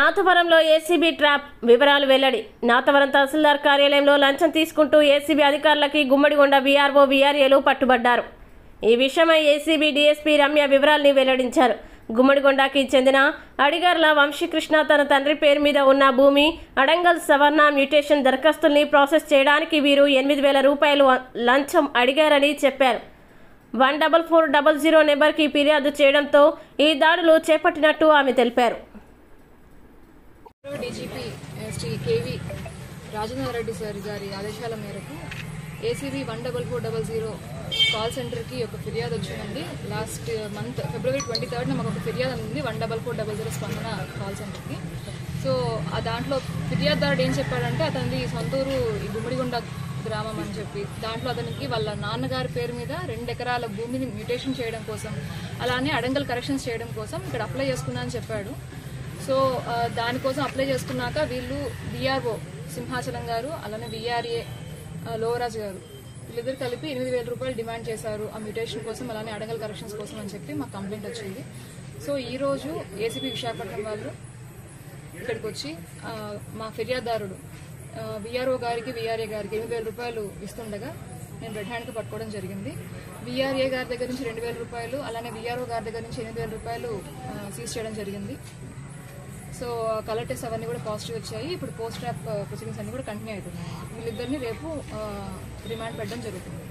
నాతవరంలో ACB trap వివరాలు వెల్లడి. నాతవరం తహసీల్దార్ కార్యాలయంలో లంచం తీసుకుంటూ ఏసీబీ అధికారులకి గుమ్మడిగొండ వీఆర్ఓ వీఆర్ఏలు పట్టుబడ్డారు. ఈ విషయమై ఏసీబీ డీఎస్పీ రమ్య వివరాల్ని వెల్లడించారు. గుమ్మడిగొండకి చెందిన అడిగార్ల వంశీకృష్ణ తన తండ్రి పేరు మీద ఉన్న భూమి అడంగల్ సవర్ణ మ్యూటేషన్ దరఖాస్తుల్ని ప్రాసెస్ చేయడానికి వీరు 8,000 రూపాయలు లంచం అడిగారని చెప్పారు. 14400 నెంబర్కి ఫిర్యాదు చేయడంతో ఈ దాడులు చేపట్టినట్టు ఆమె తెలిపారు. DGP Shri K V Rajendra Reddy sir గారి ఆదేశాల మేరకు ఏసీబీ 14400 కాల్ సెంటర్కి ఒక ఫిర్యాదు వచ్చిందండి. లాస్ట్ మంత్ ఫిబ్రవరి 23 మాకు ఒక ఫిర్యాదు అందింది 14400 స్పందన కాల్ సెంటర్కి. సో దాంట్లో ఫిర్యాదుదారుడు ఏం చెప్పాడంటే అతనిది సొంతూరు గుమ్మడిగొండ గ్రామం అని చెప్పి, దాంట్లో అతనికి వాళ్ళ నాన్నగారి పేరు మీద 2 ఎకరాల భూమిని మ్యూటేషన్ చేయడం కోసం, అలానే అడంగల్ కరెక్షన్స్ చేయడం కోసం ఇక్కడ అప్లై చేసుకున్నా అని చెప్పాడు. సో దానికోసం అప్లై చేసుకున్నాక వీళ్ళు వీఆర్ఓ సింహాచలం గారు, అలానే వీఆర్ఏ లోవరాజ్ గారు, వీళ్ళిద్దరు కలిపి 8,000 రూపాయలు డిమాండ్ చేశారు ఆ మ్యూటేషన్ కోసం, అలానే అడంగల్ కరెక్షన్స్ కోసం అని చెప్పి మాకు కంప్లైంట్ వచ్చింది. సో ఈరోజు ఏసీబీ విశాఖపట్నం వాళ్ళు ఇక్కడికి వచ్చి మా ఫిర్యాదుదారుడు వీఆర్ఓ గారికి వీఆర్ఏ గారికి 8,000 రూపాయలు ఇస్తుండగా నేను రెడ్ హ్యాండ్కి పట్టుకోవడం జరిగింది. వీఆర్ఏ గారి దగ్గర నుంచి 2,000 రూపాయలు, అలానే వీఆర్ఓ గారి దగ్గర నుంచి 8,000 రూపాయలు సీజ్ చేయడం జరిగింది. సో కలర్ టెస్ట్ అవన్నీ కూడా పాజిటివ్ వచ్చాయి. ఇప్పుడు పోస్ట్ ట్రాప్ ప్రొసీడింగ్స్ అన్ని కూడా కంటిన్యూ అవుతున్నాయి. వీళ్ళిద్దరిని రేపు రిమాండ్ పెట్టడం జరుగుతుంది.